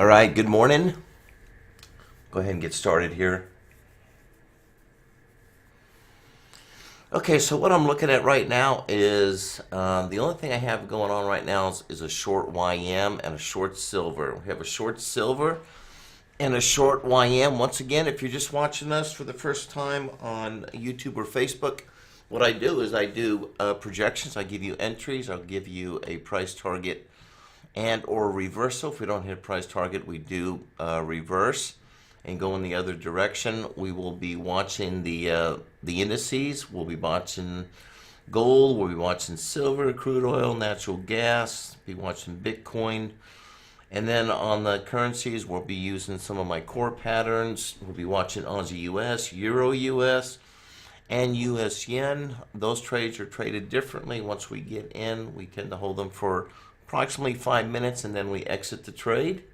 All right, good morning. Go ahead and get started here. Okay, so what I'm looking at right now is the only thing I have going on right now is a short YM and a short silver. We have a short silver and a short YM. Once again, if you're just watching us for the first time on YouTube or Facebook, what I do is I do projections. I give you entries. I'll give you a price target and or reversal. If we don't hit price target, we do reverse and go in the other direction. We will be watching the indices. We'll be watching gold. We'll be watching silver, crude oil, natural gas. Be watching Bitcoin. And then on the currencies, we'll be using some of my core patterns. We'll be watching Aussie US, Euro US, and US Yen. Those trades are traded differently. Once we get in, we tend to hold them for approximately 5 minutes, and then we exit the trade.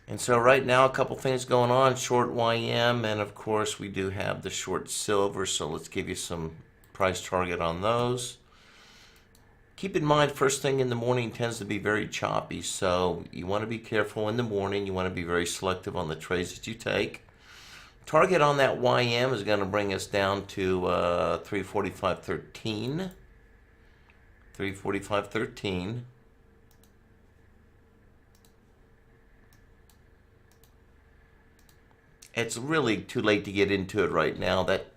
And so right now, a couple things going on. Short YM, and of course, we do have the short silver. So let's give you some price target on those. Keep in mind, first thing in the morning tends to be very choppy, so you want to be careful in the morning. You want to be very selective on the trades that you take. Target on that YM is going to bring us down to 345.13. 345.13. It's really too late to get into it right now. That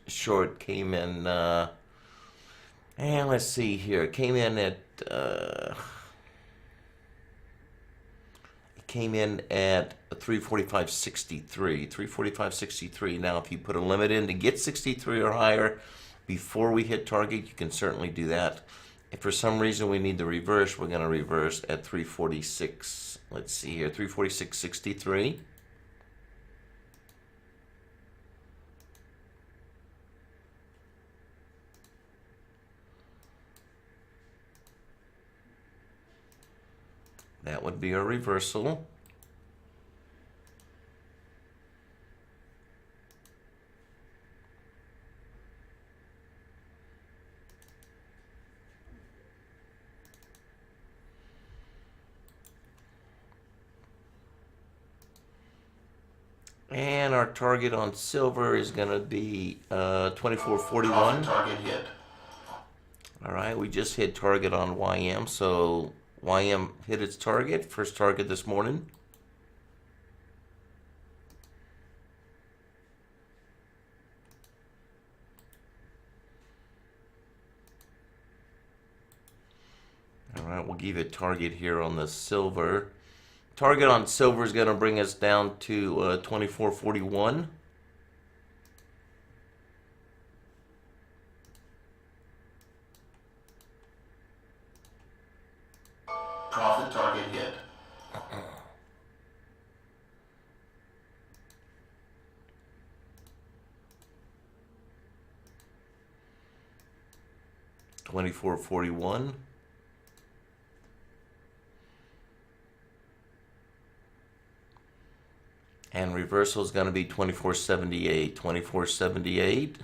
short came in, and let's see here. It came in at 345.63. 345.63. Now, if you put a limit in to get 63 or higher before we hit target, you can certainly do that. If for some reason we need to reverse, we're going to reverse at 346. Let's see here, 346.63. That would be a reversal. And our target on silver is going to be 24.41. Target hit. All right, we just hit target on YM, so YM hit its target, first target this morning. All right, we'll give a target here on the silver. Target on silver is going to bring us down to 24.41. Profit target hit. $24.41. And reversal is going to be 24.78. 24.78.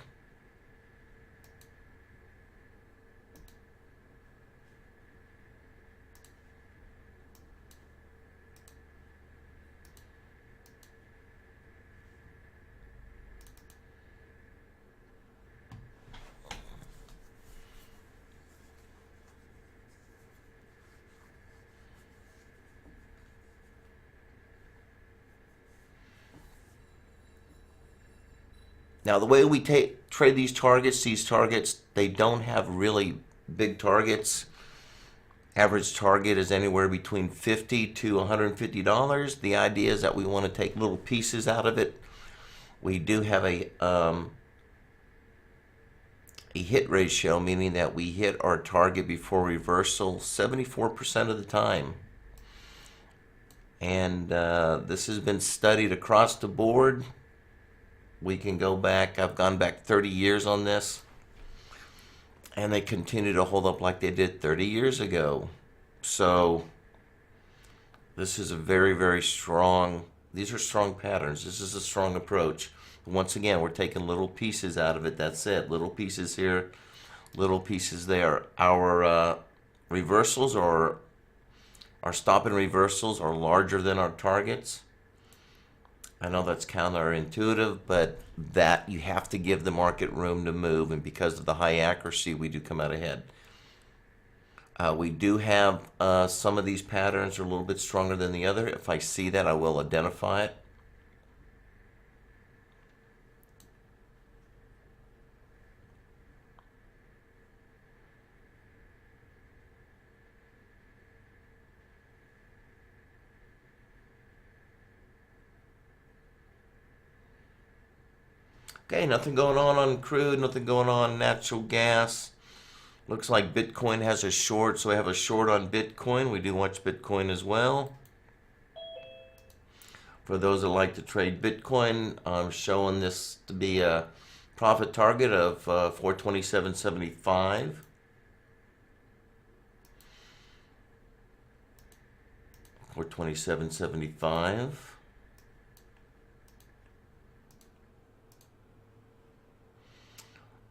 Now, the way we trade these targets, they don't have really big targets. Average target is anywhere between $50 to $150. The idea is that we want to take little pieces out of it. We do have a hit ratio, meaning that we hit our target before reversal 74% of the time. And this has been studied across the board. We can go back, I've gone back 30 years on this, and they continue to hold up like they did 30 years ago. So this is a very, very strong, these are strong patterns. This is a strong approach. Once again, we're taking little pieces out of it. That's it. Little pieces here, little pieces there. Our reversals are Our stop and reversals are larger than our targets. I know that's counterintuitive, but that you have to give the market room to move, and because of the high accuracy, we do come out ahead. We do have some of these patterns are a little bit stronger than the other. If I see that, I will identify it. Okay, nothing going on crude, nothing going on natural gas. Looks like Bitcoin has a short, so I have a short on Bitcoin. We do watch Bitcoin as well. For those that like to trade Bitcoin, I'm showing this to be a profit target of 427.75. 427.75.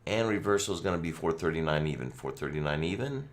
And reversal is going to be 439 even. 439 even.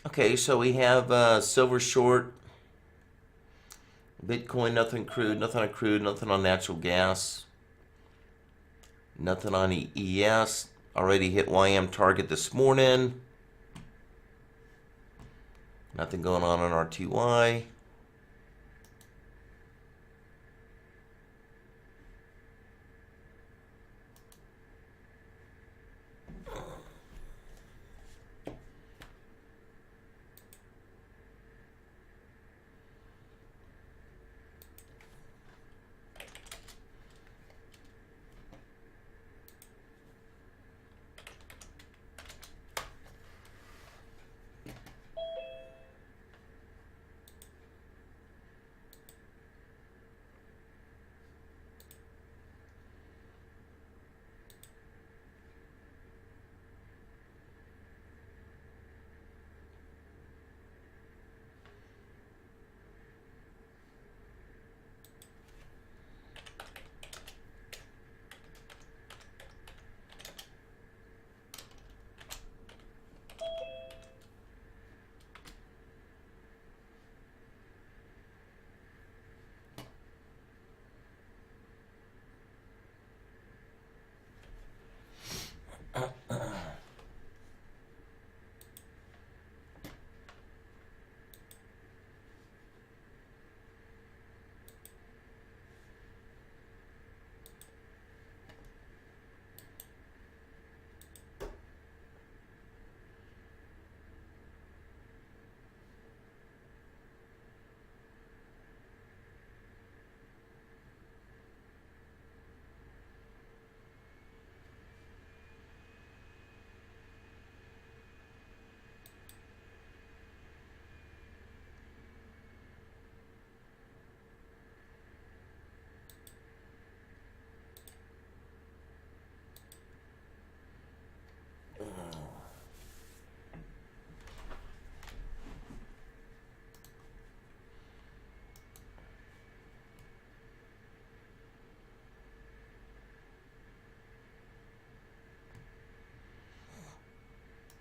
Okay, so we have silver short, Bitcoin, nothing crude, nothing on crude, nothing on natural gas, nothing on ES. Already hit YM target this morning. Nothing going on RTY.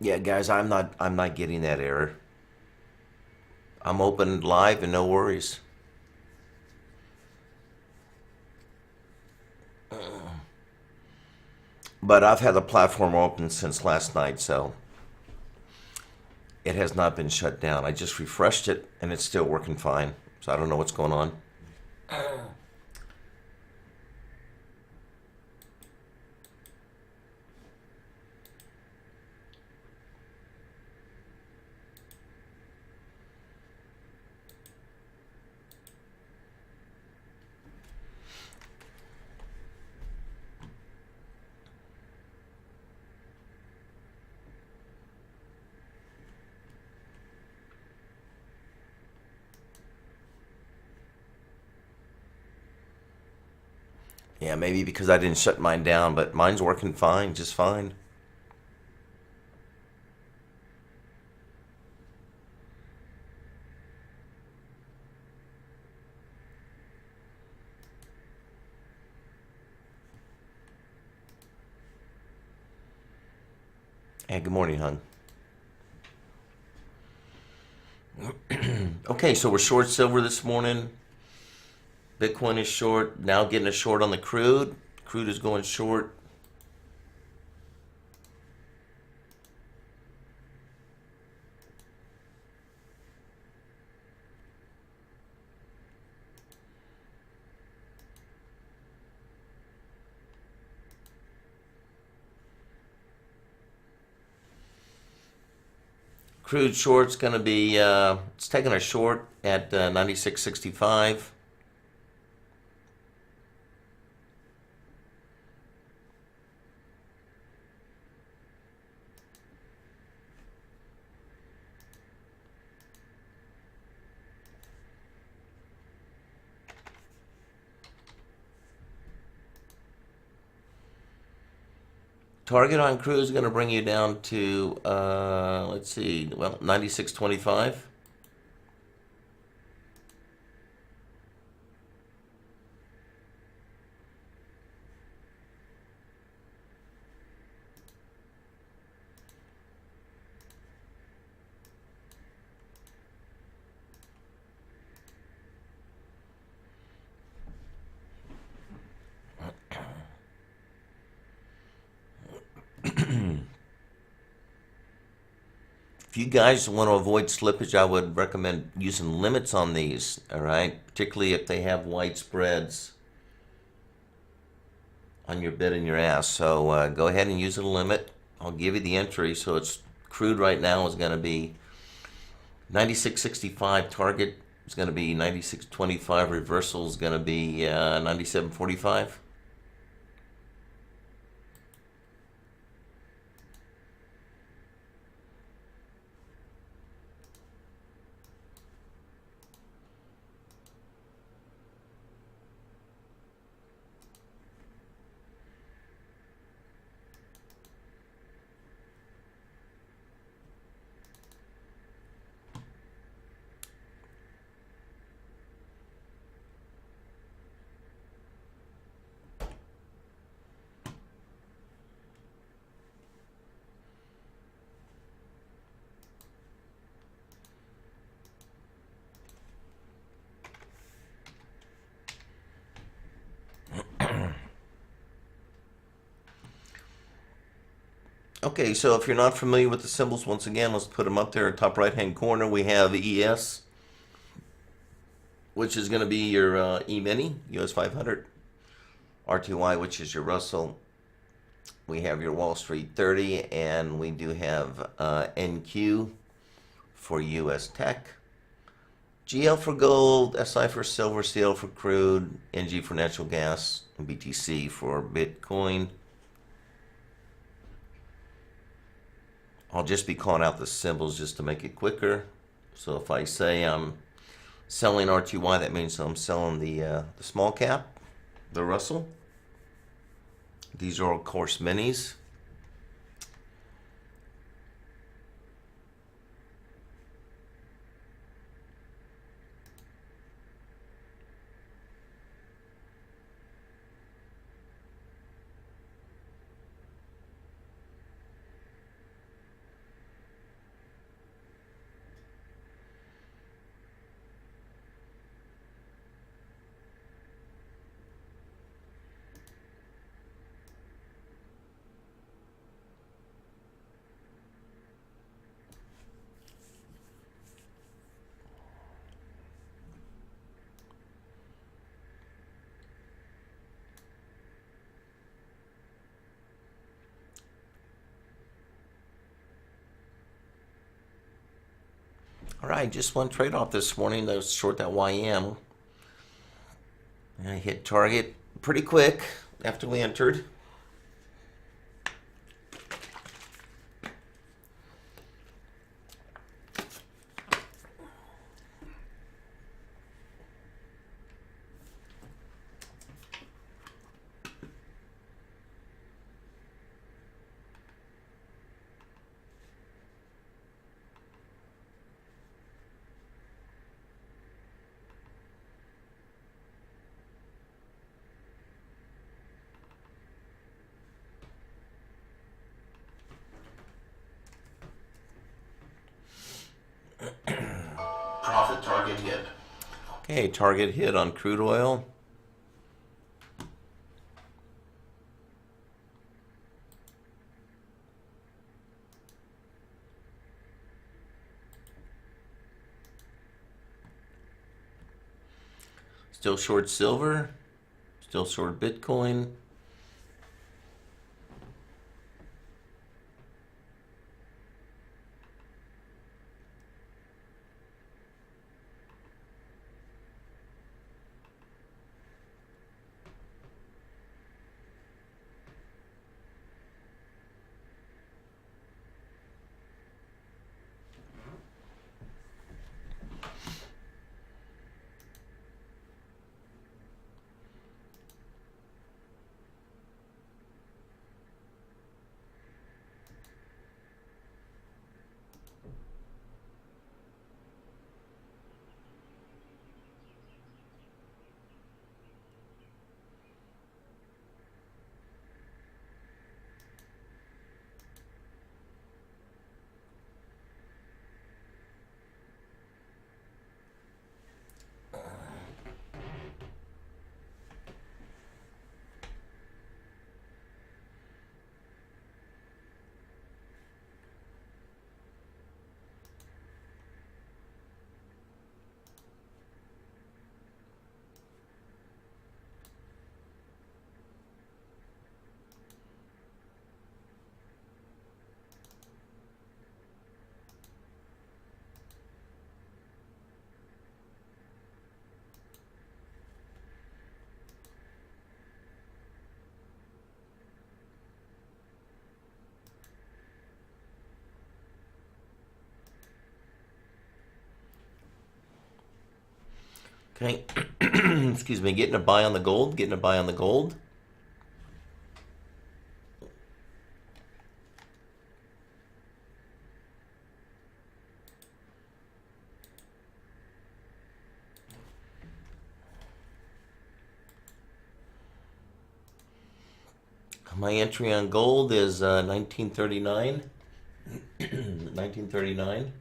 Yeah, guys, I'm not getting that error. I'm open live and no worries. But I've had the platform open since last night, so it has not been shut down. I just refreshed it and it's still working fine. So I don't know what's going on. Yeah, maybe because I didn't shut mine down, but mine's working fine, just fine. Hey, good morning, hon. Okay, so we're short silver this morning. Bitcoin is short. Now getting a short on the crude. Crude is going short. Crude short's going to be, it's taking a short at 96.65. Target on crude is going to bring you down to, let's see, well, 96.25. If you guys want to avoid slippage, I would recommend using limits on these, all right? Particularly if they have wide spreads on your bid and your ask. So go ahead and use a limit. I'll give you the entry. So it's crude right now is going to be 96.65. Target is going to be 96.25. Reversal is going to be 97.45. Okay, so if you're not familiar with the symbols, once again, let's put them up there. Top right-hand corner, we have ES, which is going to be your E-mini, US 500. RTY, which is your Russell. We have your Wall Street 30, and we do have NQ for US Tech. GL for gold, SI for silver, CL for crude, NG for natural gas, and BTC for Bitcoin. I'll just be calling out the symbols just to make it quicker. So if I say I'm selling RTY, that means I'm selling the small cap, the Russell. These are, of course, minis. All right, just one trade off this morning. That was short that YM. And I hit target pretty quick after we entered. Okay, target hit on crude oil. Still short silver. Still short Bitcoin. Okay, excuse me, getting a buy on the gold, getting a buy on the gold. My entry on gold is 1939. 1939.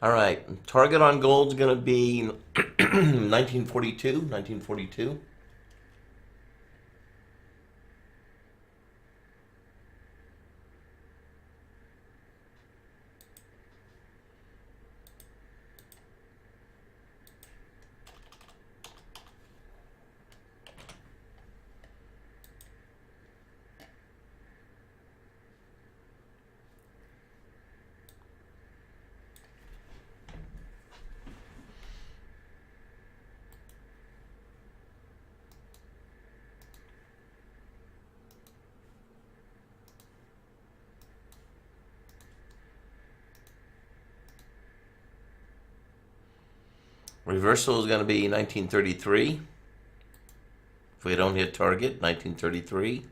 All right, target on gold is going to be 1942. 1942. Reversal is going to be 1933. If we don't hit target, 1933.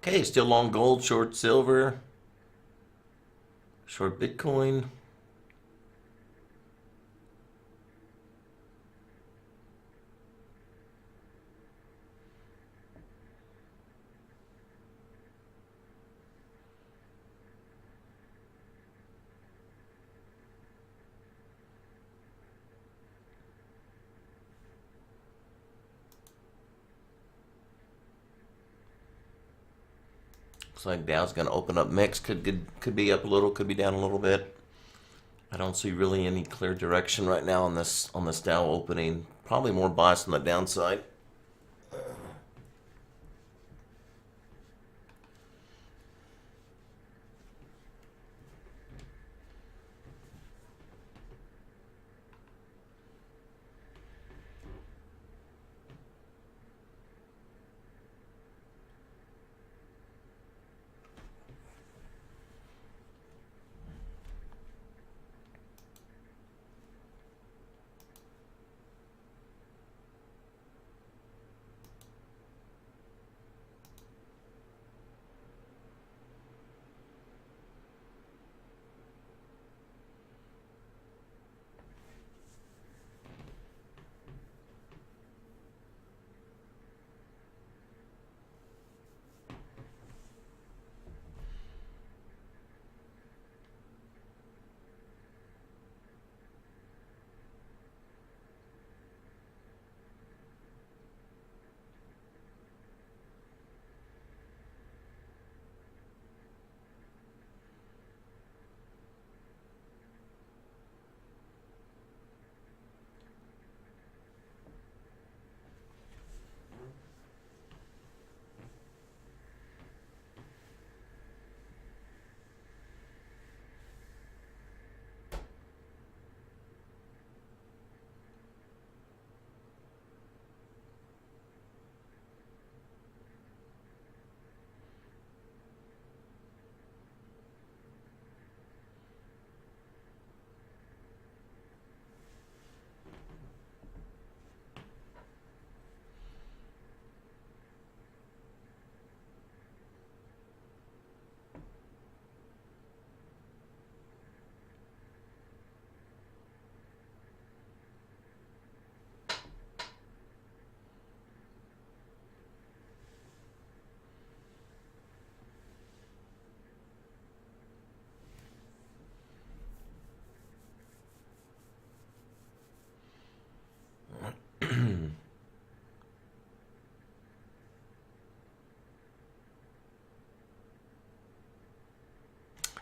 Okay, still long gold, short silver, short Bitcoin. Looks like Dow's going to open up mixed. Could be up a little, could be down a little bit. I don't see really any clear direction right now on this Dow opening. Probably more bias on the downside.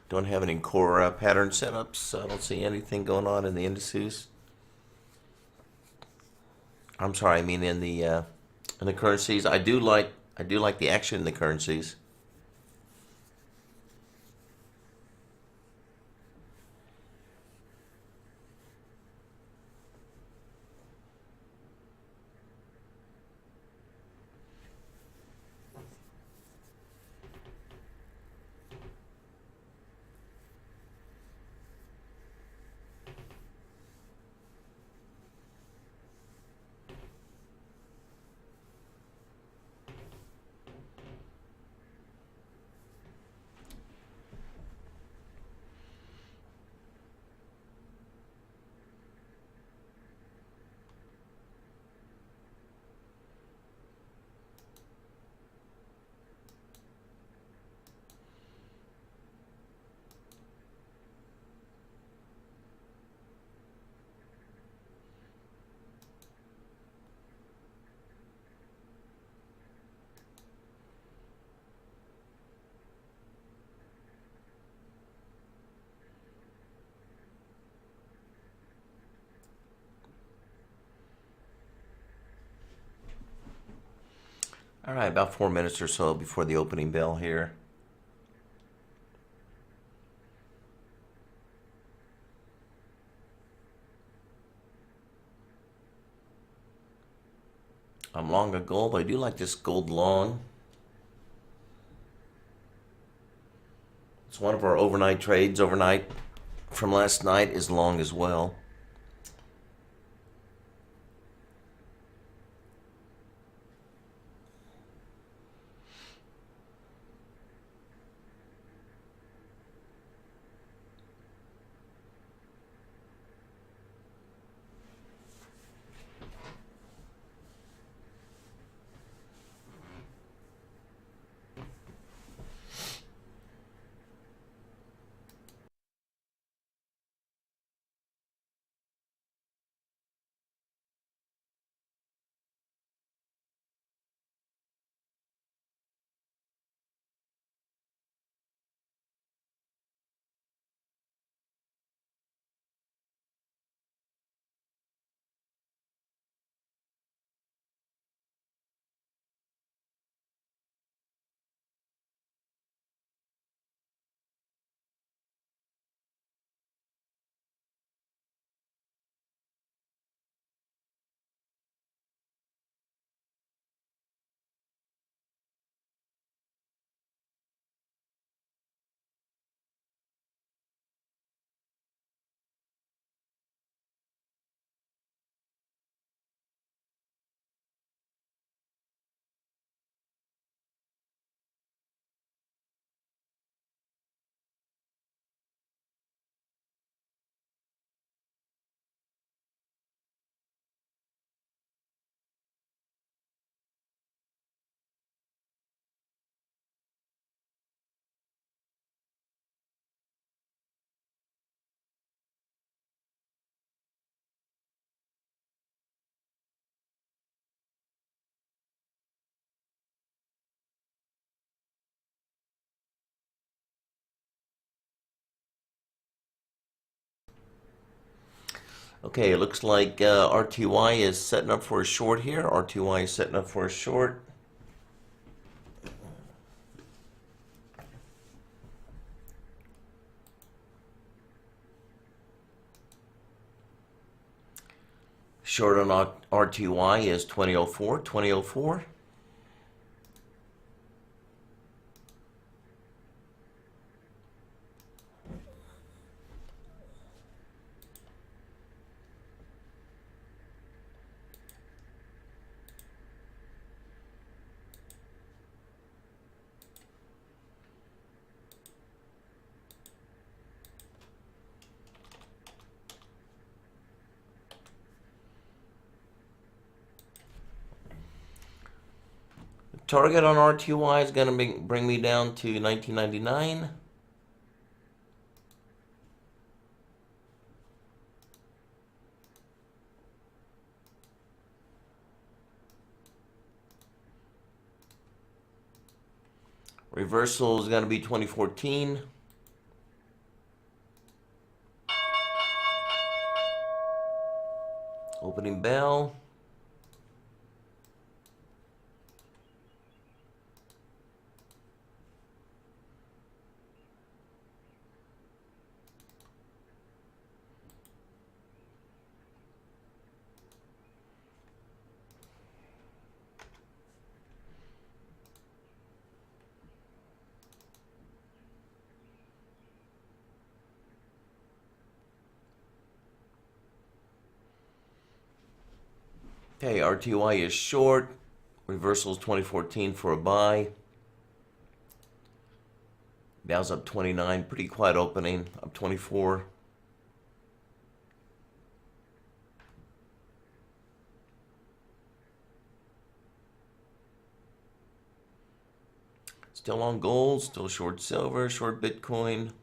Don't have any core pattern setups. I don't see anything going on in the indices. I'm sorry, I mean in the currencies. I do like the action in the currencies. All right, about 4 minutes or so before the opening bell here. I'm long a gold. I do like this gold long. It's one of our overnight trades. Overnight from last night is long as well. Okay, it looks like RTY is setting up for a short here. RTY is setting up for a short. Short on RTY is 2004, 2004. Target on RTY is going to bring me down to 1999. Reversal is going to be 2014. Opening bell. Okay, RTY is short. Reversal is 2014 for a buy. Dow's up 29, pretty quiet opening, up 24. Still on gold, still short silver, short Bitcoin.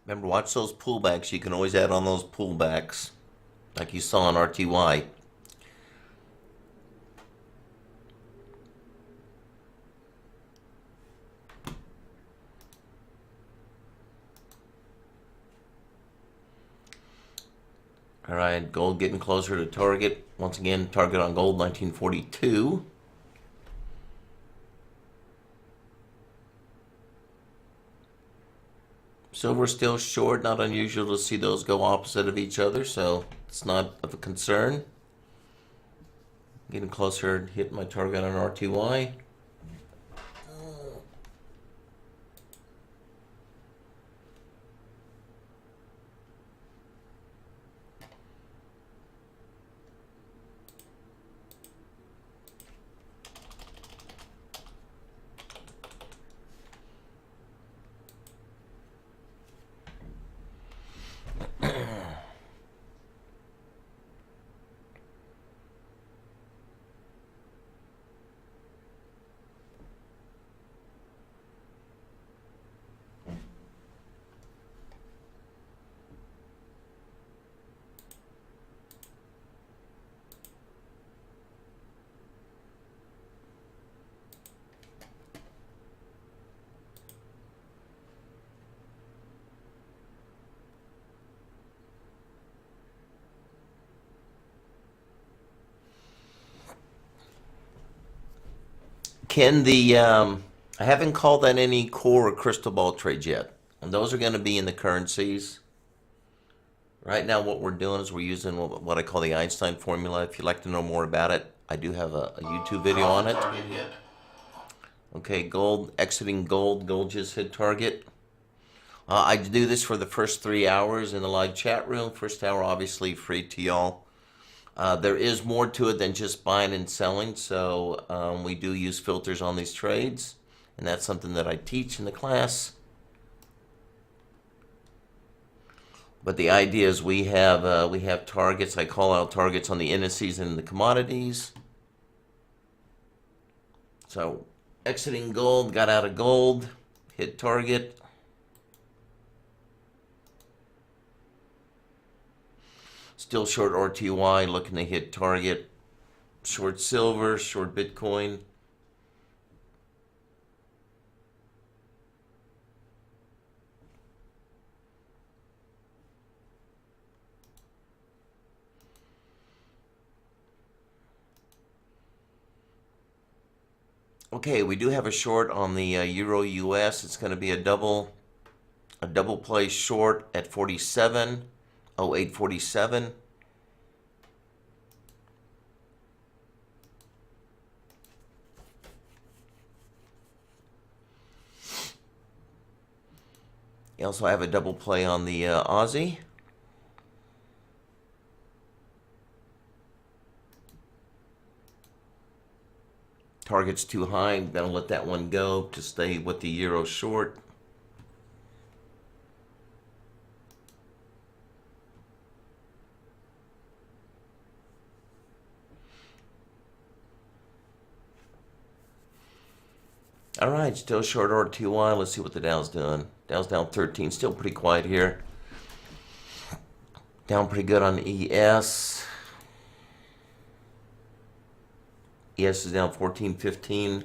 Remember, watch those pullbacks. You can always add on those pullbacks, like you saw on RTY. All right, gold getting closer to target. Once again, target on gold 1942. Silver still short, not unusual to see those go opposite of each other, so it's not of a concern. Getting closer, hitting my target on RTY. Can I haven't called that any core or crystal ball trades yet. And those are going to be in the currencies. Right now what we're doing is we're using what I call the Einstein formula. If you'd like to know more about it, I do have a YouTube video on it. Target hit. Okay, gold, exiting gold. Gold just hit target. I do this for the first 3 hours in the live chat room. First hour, obviously, free to y'all. There is more to it than just buying and selling, so we do use filters on these trades, and that's something that I teach in the class. But the idea is we have targets. I call out targets on the indices and the commodities. So exiting gold, got out of gold, hit target. Still short RTY, looking to hit target. Short silver, short Bitcoin. Okay, we do have a short on the Euro US. It's going to be a double play short at 47, 0847. You also have a double play on the Aussie. Target's too high. I'm going to let that one go to stay with the Euro short. All right, still short RTY. Let's see what the Dow's doing. Dow's down 13. Still pretty quiet here. Down pretty good on ES. ES is down 14, 15.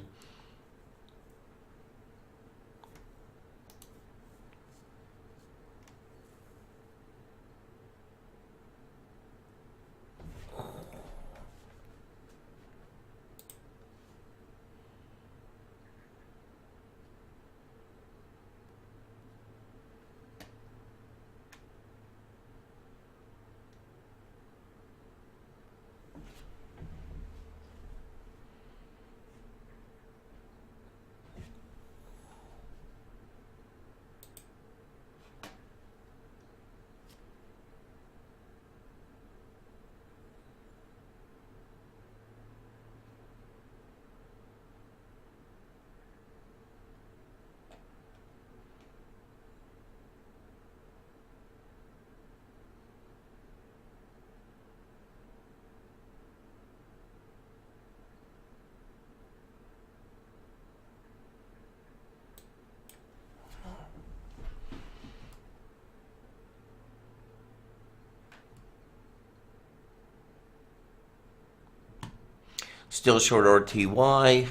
Still short RTY.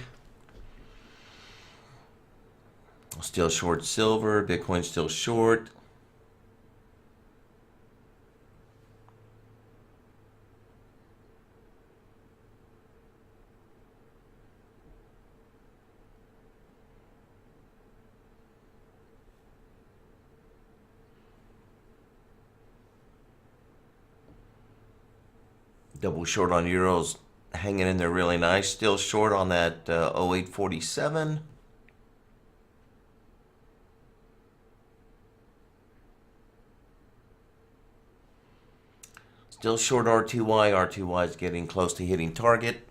Still short silver. Bitcoin still short. Double short on euros, hanging in there really nice. Still short on that 0847. Still short R2Y. R2Y is getting close to hitting target.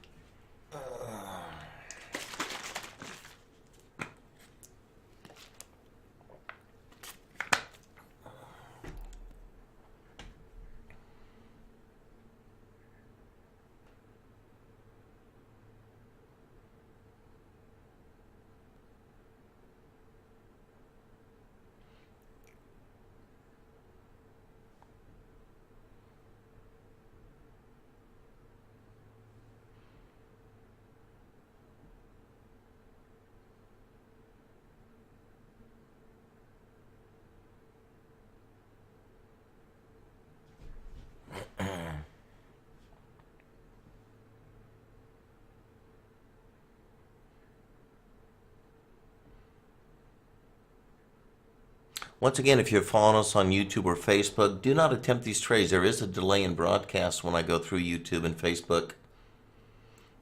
Once again, if you're following us on YouTube or Facebook, do not attempt these trades. There is a delay in broadcast when I go through YouTube and Facebook.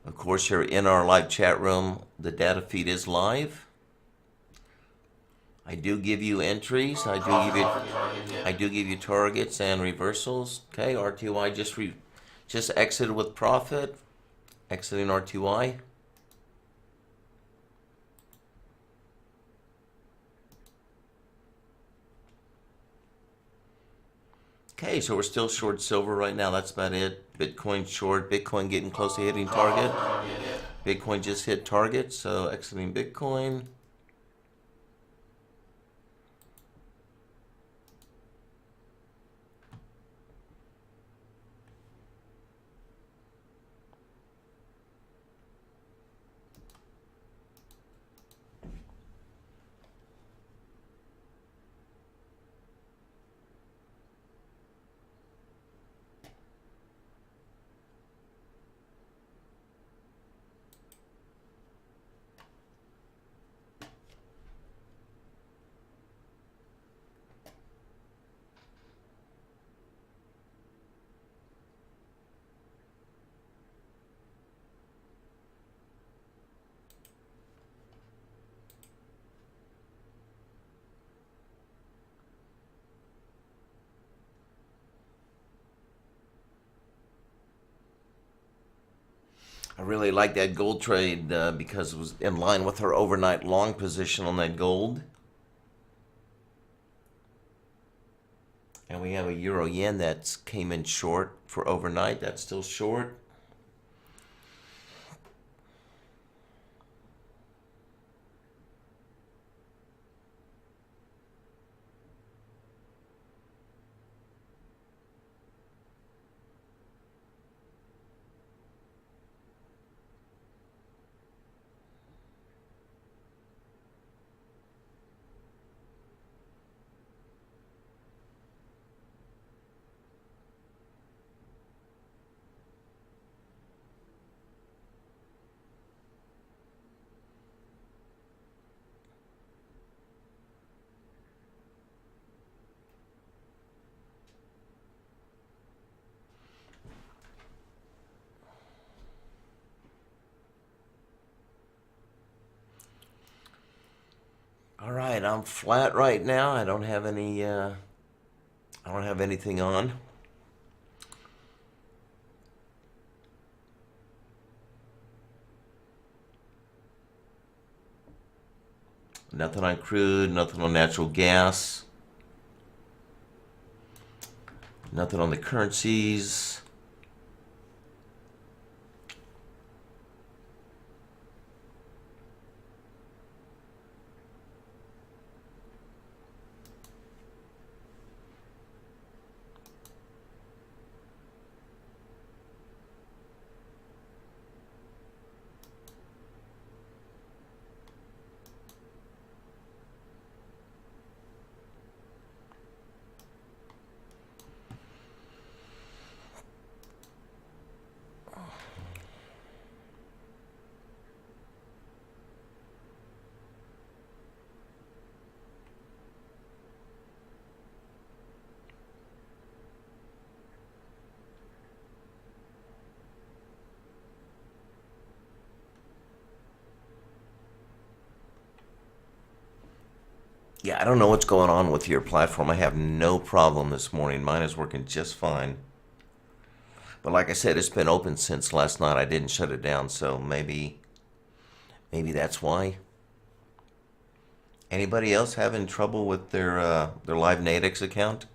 Of course, you're in our live chat room. The data feed is live. I do give you entries. I do give you targets and reversals. Okay, R2I just exited with profit. Exiting R2I. Okay, so we're still short silver right now. That's about it. Bitcoin short. Bitcoin getting close to hitting target. Bitcoin just hit target, so exiting Bitcoin. I really like that gold trade because it was in line with her overnight long position on that gold. And we have a euro yen that came in short for overnight. That's still short. All right, I'm flat right now. I don't have any. I don't have anything on. Nothing on crude. Nothing on natural gas. Nothing on the currencies. Yeah, I don't know what's going on with your platform. I have no problem this morning. Mine is working just fine. But like I said, it's been open since last night. I didn't shut it down, so maybe that's why. Anybody else having trouble with their Live Natix account?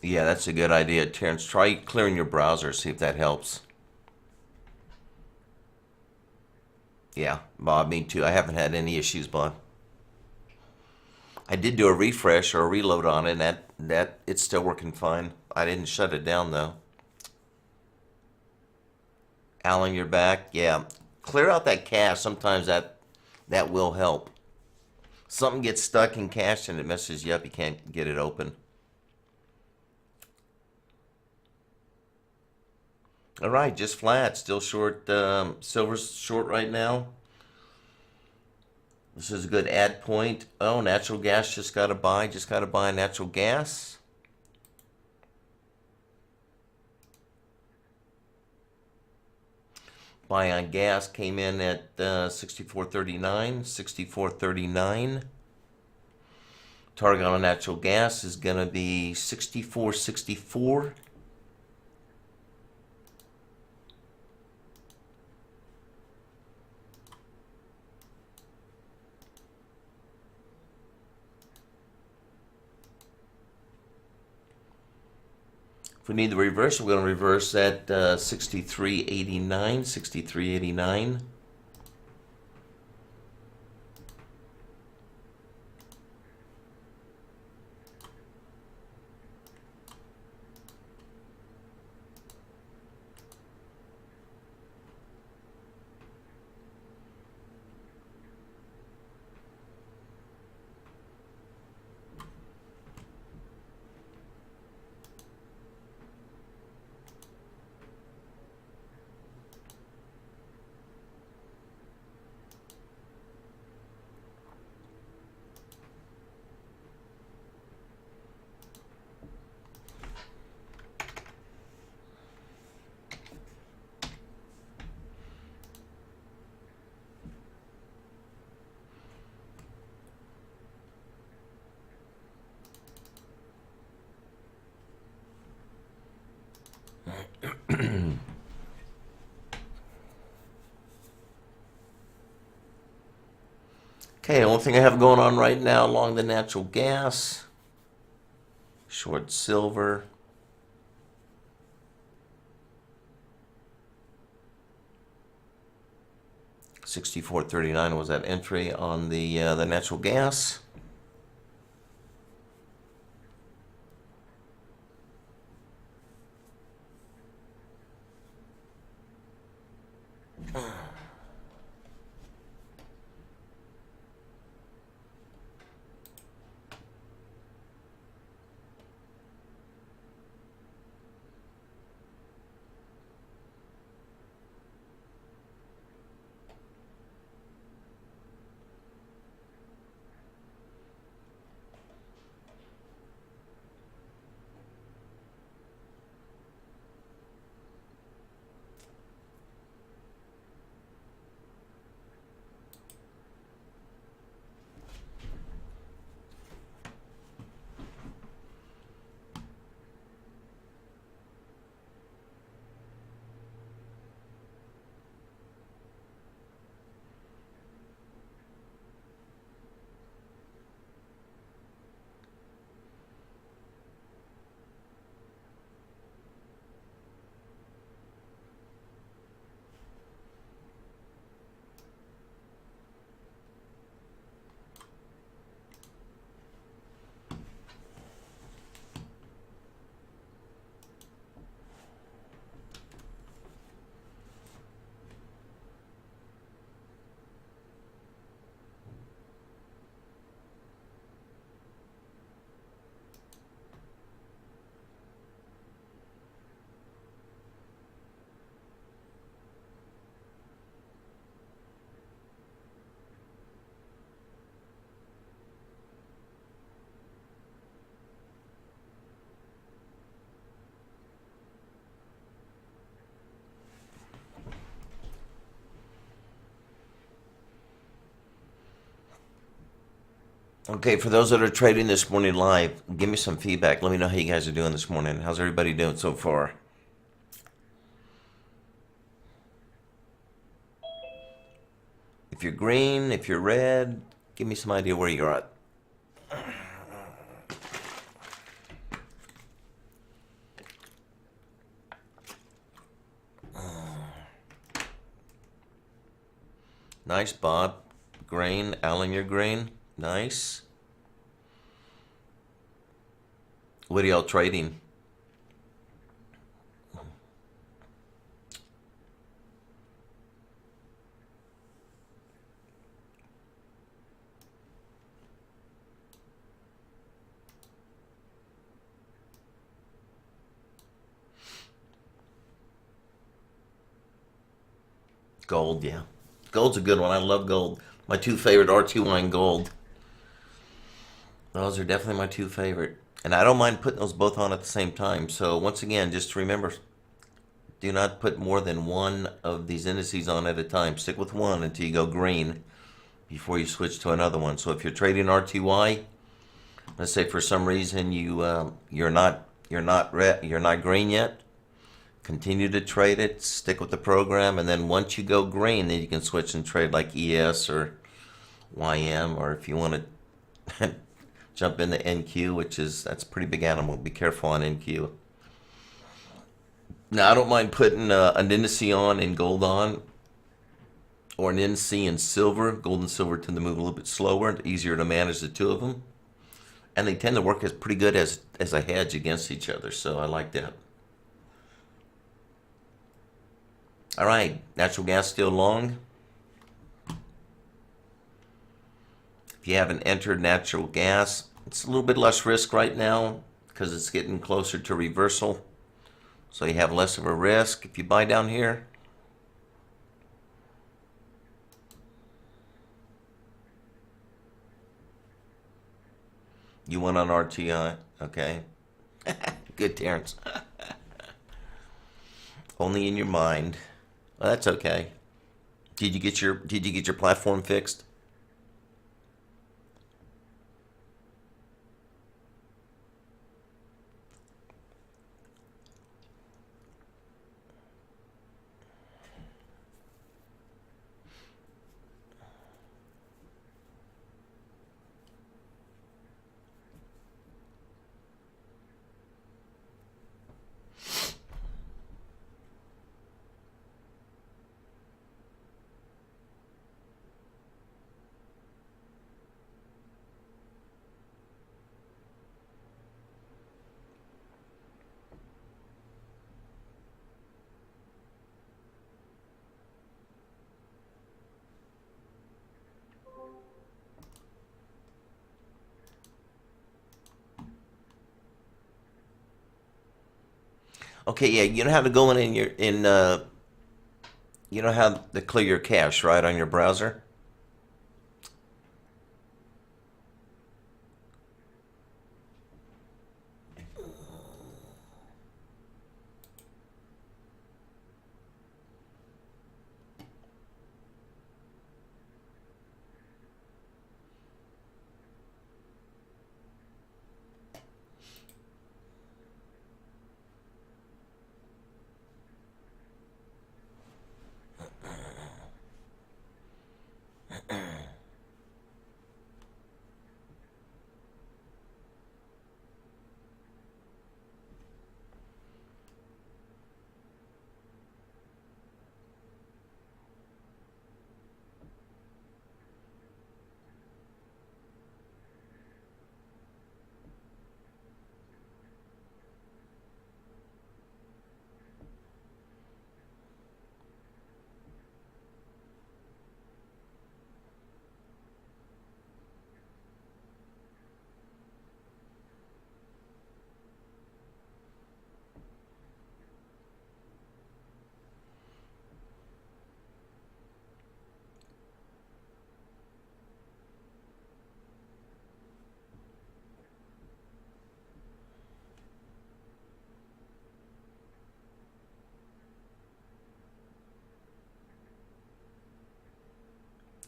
Yeah, that's a good idea, Terrence. Try clearing your browser, see if that helps. Yeah, Bob, me too. I haven't had any issues, Bob. I did do a refresh or a reload on it, and that it's still working fine. I didn't shut it down though. Alan, you're back. Yeah, clear out that cache. Sometimes that will help. Something gets stuck in cache and it messes you up. You can't get it open. All right, just flat. Still short. Silver's short right now. This is a good add point. Oh, natural gas just got to buy. Just got to buy natural gas. Buy on gas came in at 64.39. 64.39. Target on natural gas is going to be 64.64. If we need the reverse, we're going to reverse at 63.89. 63.89. Okay, the only thing I have going on right now along the natural gas, short silver. $64.39 was that entry on the natural gas. Okay, for those that are trading this morning live, give me some feedback. Let me know how you guys are doing this morning. How's everybody doing so far? If you're green, if you're red, give me some idea where you're at. Nice, Bob. Green. Alan, you're green. Nice. What are y'all trading? Gold, yeah. Gold's a good one. I love gold. My two favorite RTY and gold. Those are definitely my two favorite. And I don't mind putting those both on at the same time. So once again, just remember, do not put more than one of these indices on at a time. Stick with one until you go green before you switch to another one. So if you're trading RTY, let's say for some reason you're not green yet, continue to trade it, stick with the program, and then once you go green, then you can switch and trade like ES or YM, or if you want to jump into NQ, that's a pretty big animal. Be careful on NQ. Now, I don't mind putting an indice on and gold on, or an indice and silver. Gold and silver tend to move a little bit slower, easier to manage the two of them. And they tend to work as pretty good as a hedge against each other, so I like that. All right, natural gas still long. If you haven't entered natural gas, it's a little bit less risk right now because it's getting closer to reversal. So you have less of a risk if you buy down here. You went on RTI, okay. Good, Terrence. Only in your mind. Well, that's okay. Did you get your platform fixed? Okay, yeah, you know how to go you know how to clear your cache, right, on your browser?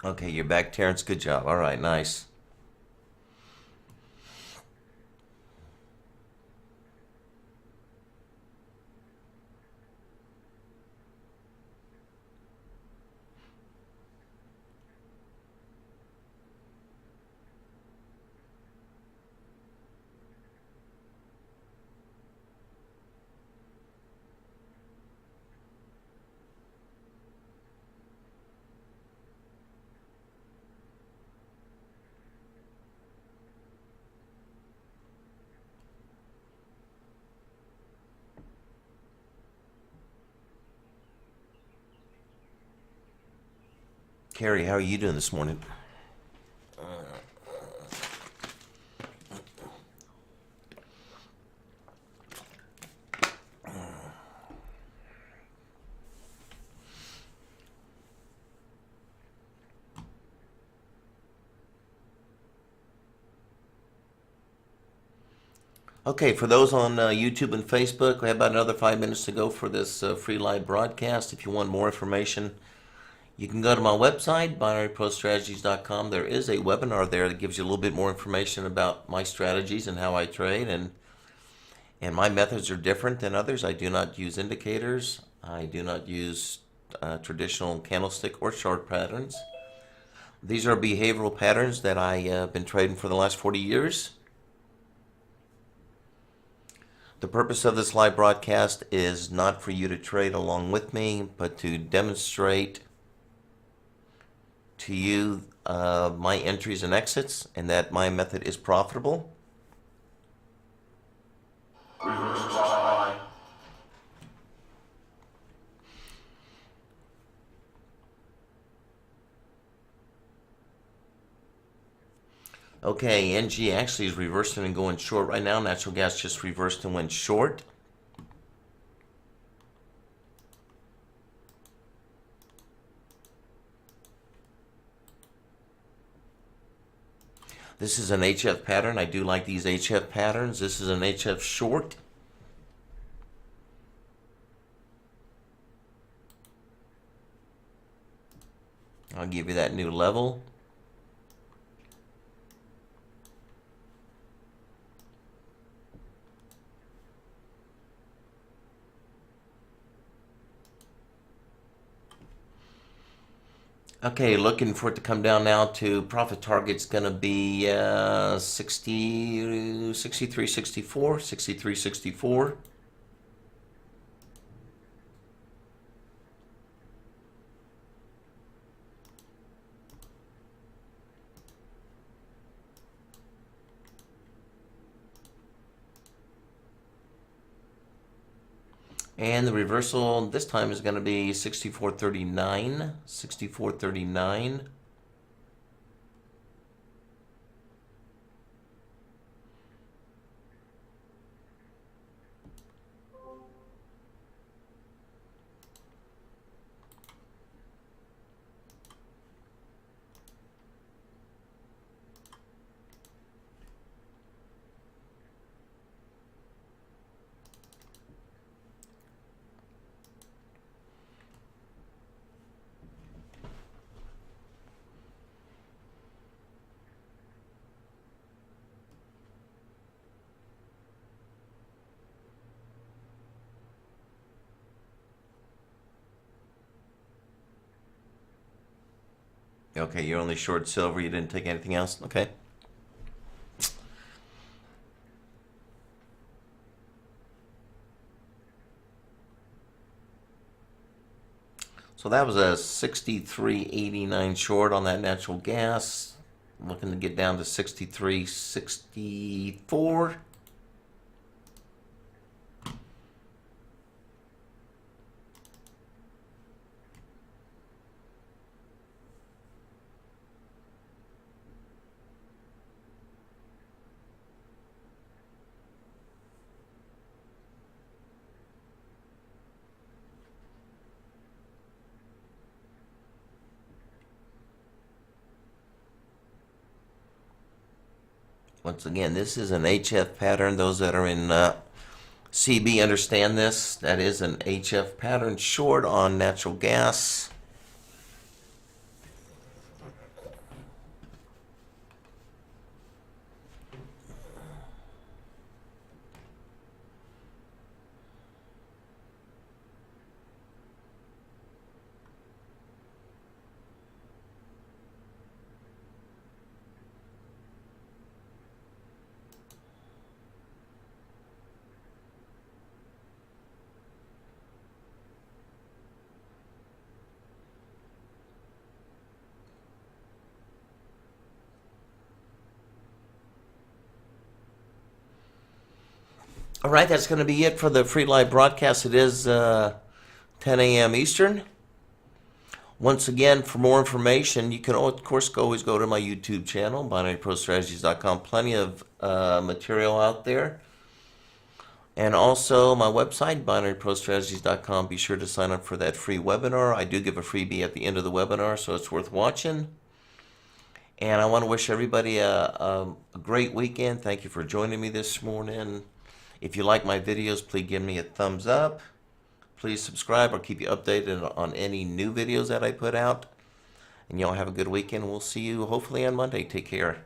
Okay, you're back, Terrence. Good job. All right, nice. Carrie, how are you doing this morning? Okay, for those on YouTube and Facebook, we have about another 5 minutes to go for this free live broadcast. If you want more information, you can go to my website, binaryprostrategies.com. There is a webinar there that gives you a little bit more information about my strategies and how I trade. And my methods are different than others. I do not use indicators. I do not use traditional candlestick or chart patterns. These are behavioral patterns that I have been trading for the last 40 years. The purpose of this live broadcast is not for you to trade along with me, but to demonstrate to you my entries and exits, and that my method is profitable. Reverse Y. Okay, NG actually is reversing and going short right now. Natural gas just reversed and went short. This is an HF pattern. I do like these HF patterns. This is an HF short. I'll give you that new level. Okay, looking for it to come down now to profit target's going to be 60, 63, 64, 63, 64. And the reversal this time is going to be 64.39, 64.39. Okay, you're only short silver. You didn't take anything else? Okay. So that was a 63.89 short on that natural gas. Looking to get down to 63.64. Once again, this is an HF pattern. Those that are in CB understand this. That is an HF pattern short on natural gas. All right, that's going to be it for the free live broadcast. It is 10 a.m. Eastern. Once again, for more information, you can, of course, always go to my YouTube channel, binaryprostrategies.com. Plenty of material out there. And also my website, binaryprostrategies.com. Be sure to sign up for that free webinar. I do give a freebie at the end of the webinar, so it's worth watching. And I want to wish everybody a great weekend. Thank you for joining me this morning. If you like my videos, please give me a thumbs up. Please subscribe. I'll keep you updated on any new videos that I put out. And y'all have a good weekend. We'll see you hopefully on Monday. Take care.